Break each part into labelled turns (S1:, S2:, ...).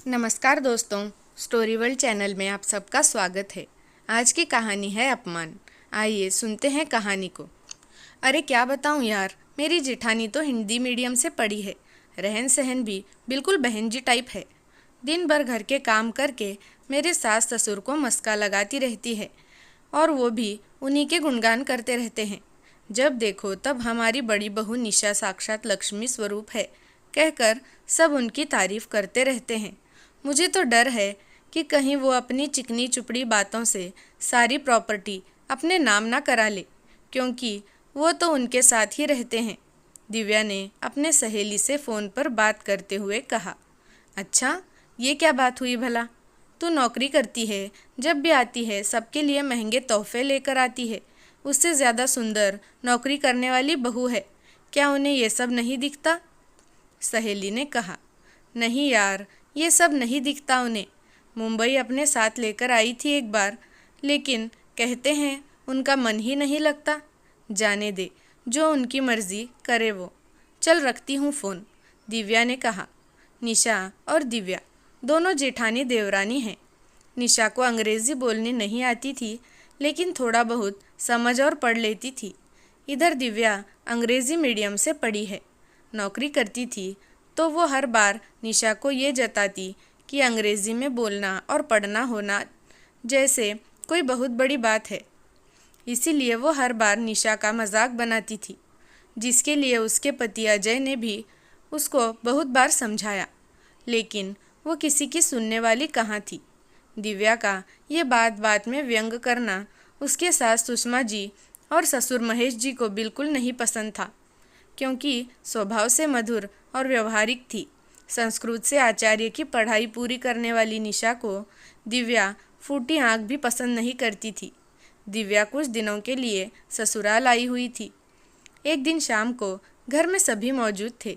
S1: नमस्कार दोस्तों, story world channel में आप सबका स्वागत है। आज की कहानी है अपमान। आइए सुनते हैं कहानी को। अरे क्या बताऊं यार, मेरी जेठानी तो हिंदी मीडियम से पढ़ी है। रहन सहन भी बिल्कुल बहन जी टाइप है। दिन भर घर के काम करके मेरे सास ससुर को मस्का लगाती रहती है और वो भी उन्हीं के गुणगान करते रहते हैं। जब देखो तब हमारी बड़ी बहू निशा साक्षात लक्ष्मी स्वरूप है कहकर सब उनकी तारीफ करते रहते हैं। मुझे तो डर है कि कहीं वो अपनी चिकनी चुपड़ी बातों से सारी प्रॉपर्टी अपने नाम ना करा ले, क्योंकि वो तो उनके साथ ही रहते हैं। दिव्या ने अपने सहेली से फ़ोन पर बात करते हुए कहा, अच्छा ये क्या बात हुई भला? तू नौकरी करती है, जब भी आती है सबके लिए महंगे तोहफे लेकर आती है। उससे ज़्यादा सुंदर नौकरी करने वाली बहू है, क्या उन्हें ये सब नहीं दिखता? सहेली ने कहा, नहीं यार, ये सब नहीं दिखता उन्हें। मुंबई अपने साथ लेकर आई थी एक बार, लेकिन कहते हैं उनका मन ही नहीं लगता। जाने दे, जो उनकी मर्जी करे वो। चल रखती हूँ फ़ोन, दिव्या ने कहा। निशा और दिव्या दोनों जेठानी देवरानी हैं। निशा को अंग्रेज़ी बोलनी नहीं आती थी, लेकिन थोड़ा बहुत समझ और पढ़ लेती थी। इधर दिव्या अंग्रेज़ी मीडियम से पढ़ी है, नौकरी करती थी, तो वो हर बार निशा को ये जताती कि अंग्रेज़ी में बोलना और पढ़ना होना जैसे कोई बहुत बड़ी बात है। इसीलिए वो हर बार निशा का मजाक बनाती थी, जिसके लिए उसके पति अजय ने भी उसको बहुत बार समझाया, लेकिन वो किसी की सुनने वाली कहाँ थी। दिव्या का ये बात बात में व्यंग करना उसके सास सुषमा जी और ससुर महेश जी को बिल्कुल नहीं पसंद था, क्योंकि स्वभाव से मधुर और व्यवहारिक थी। संस्कृत से आचार्य की पढ़ाई पूरी करने वाली निशा को दिव्या फूटी आँख भी पसंद नहीं करती थी। दिव्या कुछ दिनों के लिए ससुराल आई हुई थी। एक दिन शाम को घर में सभी मौजूद थे।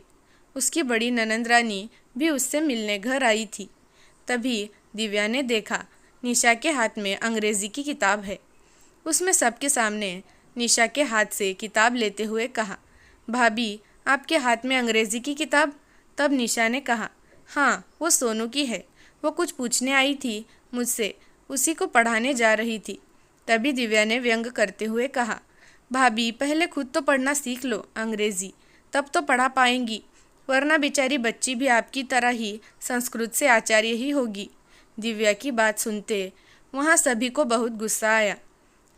S1: उसकी बड़ी ननंद रानी भी उससे मिलने घर आई थी। तभी दिव्या ने देखा निशा के हाथ में अंग्रेज़ी की किताब है। उसमें सबके सामने निशा के हाथ से किताब लेते हुए कहा, भाभी आपके हाथ में अंग्रेज़ी की किताब? तब निशा ने कहा, हाँ वो सोनू की है, वो कुछ पूछने आई थी मुझसे, उसी को पढ़ाने जा रही थी। तभी दिव्या ने व्यंग करते हुए कहा, भाभी पहले खुद तो पढ़ना सीख लो अंग्रेज़ी, तब तो पढ़ा पाएंगी, वरना बेचारी बच्ची भी आपकी तरह ही संस्कृत से आचार्य ही होगी। दिव्या की बात सुनते वहाँ सभी को बहुत गुस्सा आया।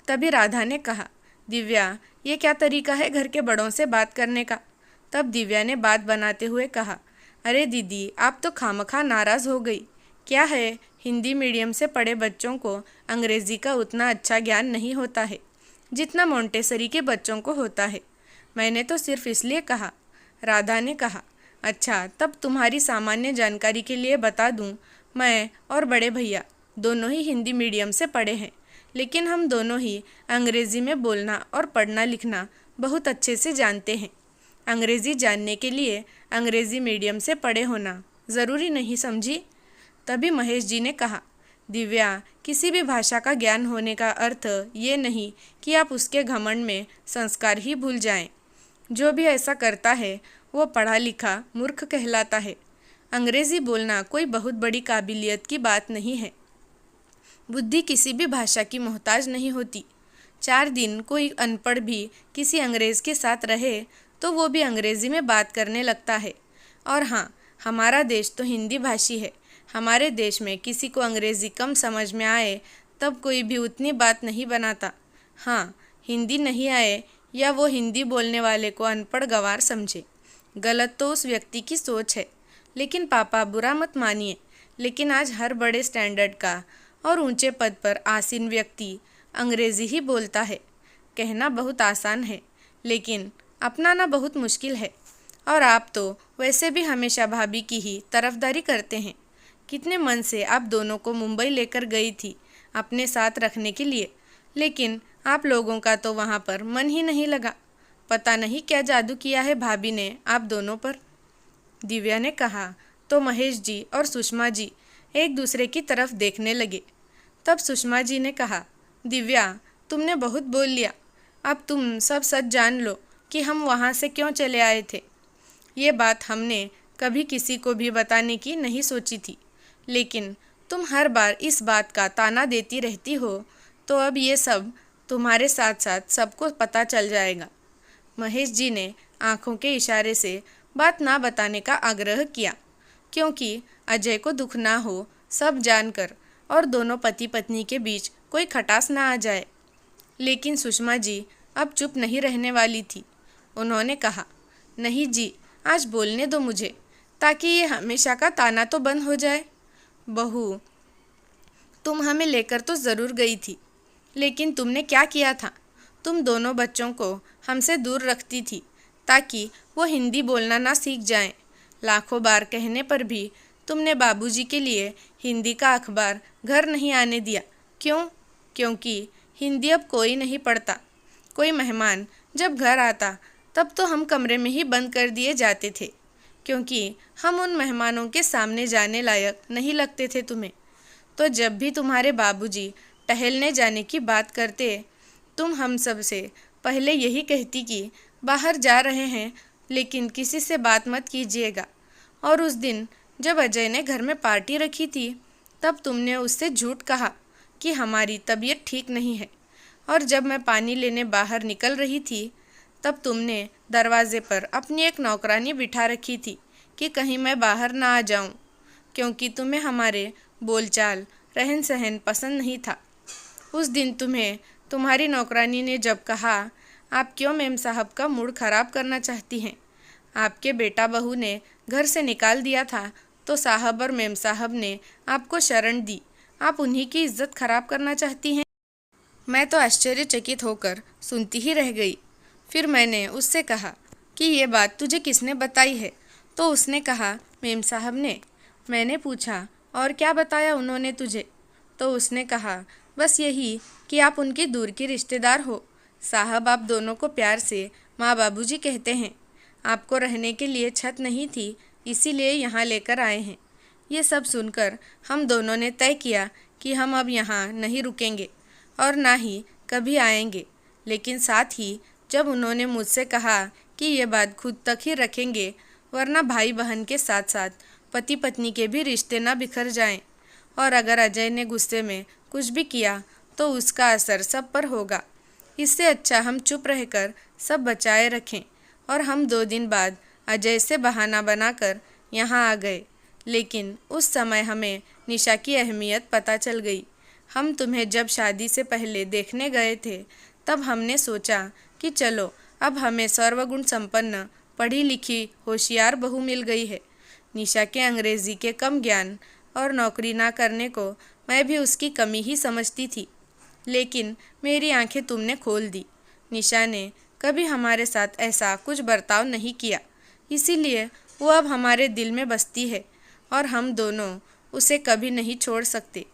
S1: तभी राधा ने कहा, दिव्या ये क्या तरीका है घर के बड़ों से बात करने का? तब दिव्या ने बात बनाते हुए कहा, अरे दीदी आप तो खामखा नाराज़ हो गई। क्या है, हिंदी मीडियम से पढ़े बच्चों को अंग्रेज़ी का उतना अच्छा ज्ञान नहीं होता है जितना मोंटेसरी के बच्चों को होता है। मैंने तो सिर्फ इसलिए कहा। राधा ने कहा, अच्छा तब तुम्हारी सामान्य जानकारी के लिए बता दूं, मैं और बड़े भैया दोनों ही हिंदी मीडियम से पढ़े हैं, लेकिन हम दोनों ही अंग्रेज़ी में बोलना और पढ़ना लिखना बहुत अच्छे से जानते हैं। अंग्रेज़ी जानने के लिए अंग्रेज़ी मीडियम से पढ़े होना ज़रूरी नहीं, समझी? तभी महेश जी ने कहा, दिव्या किसी भी भाषा का ज्ञान होने का अर्थ ये नहीं कि आप उसके घमंड में संस्कार ही भूल जाएं। जो भी ऐसा करता है वो पढ़ा लिखा मूर्ख कहलाता है। अंग्रेज़ी बोलना कोई बहुत बड़ी काबिलियत की बात नहीं है। बुद्धि किसी भी भाषा की मोहताज नहीं होती। 4 दिन कोई अनपढ़ भी किसी अंग्रेज़ के साथ रहे तो वो भी अंग्रेज़ी में बात करने लगता है। और हाँ, हमारा देश तो हिंदी भाषी है। हमारे देश में किसी को अंग्रेज़ी कम समझ में आए तब कोई भी उतनी बात नहीं बनाता। हाँ, हिंदी नहीं आए या वो हिंदी बोलने वाले को अनपढ़ गंवार समझे, गलत तो उस व्यक्ति की सोच है। लेकिन पापा बुरा मत मानिए, लेकिन आज हर बड़े स्टैंडर्ड का और ऊंचे पद पर आसीन व्यक्ति अंग्रेज़ी ही बोलता है। कहना बहुत आसान है, लेकिन अपनाना बहुत मुश्किल है। और आप तो वैसे भी हमेशा भाभी की ही तरफदारी करते हैं। कितने मन से आप दोनों को मुंबई लेकर गई थी अपने साथ रखने के लिए, लेकिन आप लोगों का तो वहाँ पर मन ही नहीं लगा। पता नहीं क्या जादू किया है भाभी ने आप दोनों पर। दिव्या ने कहा तो महेश जी और सुषमा जी एक दूसरे की तरफ देखने लगे। तब सुषमा जी ने कहा, दिव्या तुमने बहुत बोल लिया, अब तुम सब सच जान लो कि हम वहाँ से क्यों चले आए थे। ये बात हमने कभी किसी को भी बताने की नहीं सोची थी, लेकिन तुम हर बार इस बात का ताना देती रहती हो, तो अब ये सब तुम्हारे साथ साथ सबको पता चल जाएगा। महेश जी ने आंखों के इशारे से बात ना बताने का आग्रह किया, क्योंकि अजय को दुख ना हो सब जानकर और दोनों पति पत्नी के बीच कोई खटास ना आ जाए। लेकिन सुषमा जी अब चुप नहीं रहने वाली थी। उन्होंने कहा, नहीं जी, आज बोलने दो मुझे, ताकि ये हमेशा का ताना तो बंद हो जाए। बहू, तुम हमें लेकर तो ज़रूर गई थी, लेकिन तुमने क्या किया था? तुम दोनों बच्चों को हमसे दूर रखती थी ताकि वो हिंदी बोलना ना सीख जाएं। लाखों बार कहने पर भी तुमने बाबूजी के लिए हिंदी का अखबार घर नहीं आने दिया। क्यों? क्योंकि हिंदी अब कोई नहीं पढ़ता। कोई मेहमान जब घर आता तब तो हम कमरे में ही बंद कर दिए जाते थे, क्योंकि हम उन मेहमानों के सामने जाने लायक नहीं लगते थे तुम्हें। तो जब भी तुम्हारे बाबूजी टहलने जाने की बात करते, तुम हम सब से पहले यही कहती कि बाहर जा रहे हैं, लेकिन किसी से बात मत कीजिएगा। और उस दिन जब अजय ने घर में पार्टी रखी थी, तब तुमने उससे झूठ कहा कि हमारी तबीयत ठीक नहीं है। और जब मैं पानी लेने बाहर निकल रही थी, तब तुमने दरवाजे पर अपनी एक नौकरानी बिठा रखी थी कि कहीं मैं बाहर ना आ जाऊं, क्योंकि तुम्हें हमारे बोलचाल रहन सहन पसंद नहीं था। उस दिन तुम्हें तुम्हारी नौकरानी ने जब कहा, आप क्यों मेम साहब का मूड ख़राब करना चाहती हैं? आपके बेटा बहू ने घर से निकाल दिया था, तो साहब और मेम साहब ने आपको शरण दी। आप उन्हीं की इज्जत खराब करना चाहती हैं? मैं तो आश्चर्यचकित होकर सुनती ही रह गई। फिर मैंने उससे कहा कि ये बात तुझे किसने बताई है? तो उसने कहा, मेम साहब ने। मैंने पूछा, और क्या बताया उन्होंने तुझे? तो उसने कहा, बस यही कि आप उनकी दूर की रिश्तेदार हो। साहब आप दोनों को प्यार से माँ बाबूजी कहते हैं। आपको रहने के लिए छत नहीं थी, इसीलिए यहाँ लेकर आए हैं। ये सब सुनकर हम दोनों ने तय किया कि हम अब यहाँ नहीं रुकेंगे और ना ही कभी आएंगे। लेकिन साथ ही जब उन्होंने मुझसे कहा कि ये बात खुद तक ही रखेंगे, वरना भाई बहन के साथ साथ पति पत्नी के भी रिश्ते ना बिखर जाएं, और अगर अजय ने गुस्से में कुछ भी किया तो उसका असर सब पर होगा। इससे अच्छा हम चुप रहकर सब बचाए रखें। और हम 2 दिन बाद अजय से बहाना बनाकर यहाँ आ गए। लेकिन उस समय हमें निशा की अहमियत पता चल गई। हम तुम्हें जब शादी से पहले देखने गए थे, तब हमने सोचा कि चलो अब हमें सर्वगुण संपन्न पढ़ी लिखी होशियार बहू मिल गई है। निशा के अंग्रेज़ी के कम ज्ञान और नौकरी ना करने को मैं भी उसकी कमी ही समझती थी, लेकिन मेरी आंखें तुमने खोल दी। निशा ने कभी हमारे साथ ऐसा कुछ बर्ताव नहीं किया, इसीलिए वो अब हमारे दिल में बसती है और हम दोनों उसे कभी नहीं छोड़ सकते,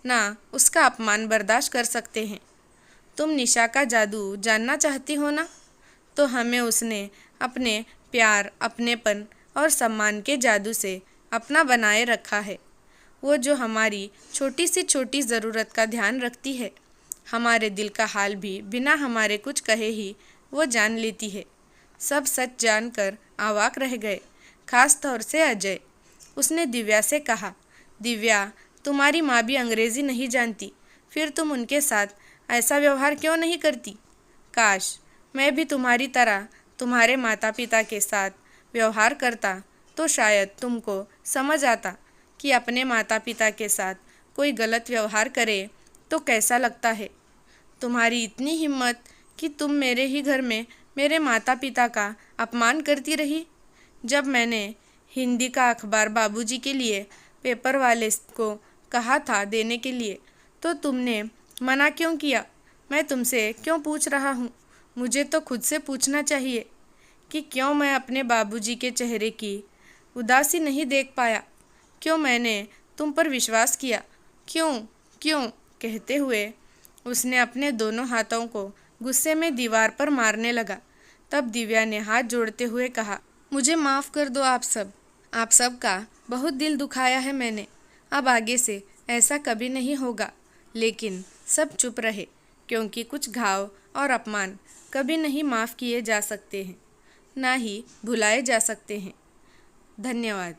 S1: ना उसका अपमान बर्दाश्त कर सकते हैं। तुम निशा का जादू जानना चाहती हो ना? तो हमें उसने अपने प्यार, अपनेपन और सम्मान के जादू से अपना बनाए रखा है। वो जो हमारी छोटी सी छोटी ज़रूरत का ध्यान रखती है, हमारे दिल का हाल भी बिना हमारे कुछ कहे ही वो जान लेती है। सब सच जानकर अवाक रह गए, खास तौर से अजय। उसने दिव्या से कहा, दिव्या, तुम्हारी माँ भी अंग्रेज़ी नहीं जानती, फिर तुम उनके साथ ऐसा व्यवहार क्यों नहीं करती? काश मैं भी तुम्हारी तरह तुम्हारे माता पिता के साथ व्यवहार करता, तो शायद तुमको समझ आता कि अपने माता पिता के साथ कोई गलत व्यवहार करे तो कैसा लगता है। तुम्हारी इतनी हिम्मत कि तुम मेरे ही घर में मेरे माता पिता का अपमान करती रही। जब मैंने हिंदी का अखबार बाबूजी के लिए पेपर वाले को कहा था देने के लिए, तो तुमने मना क्यों किया? मैं तुमसे क्यों पूछ रहा हूँ? मुझे तो खुद से पूछना चाहिए कि क्यों मैं अपने बाबूजी के चेहरे की उदासी नहीं देख पाया, क्यों मैंने तुम पर विश्वास किया, क्यों क्यों कहते हुए उसने अपने दोनों हाथों को गुस्से में दीवार पर मारने लगा। तब दिव्या ने हाथ जोड़ते हुए कहा, मुझे माफ़ कर दो आप सब का बहुत दिल दुखाया है मैंने। अब आगे से ऐसा कभी नहीं होगा। लेकिन सब चुप रहे, क्योंकि कुछ घाव और अपमान कभी नहीं माफ़ किए जा सकते हैं, ना ही भुलाए जा सकते हैं। धन्यवाद।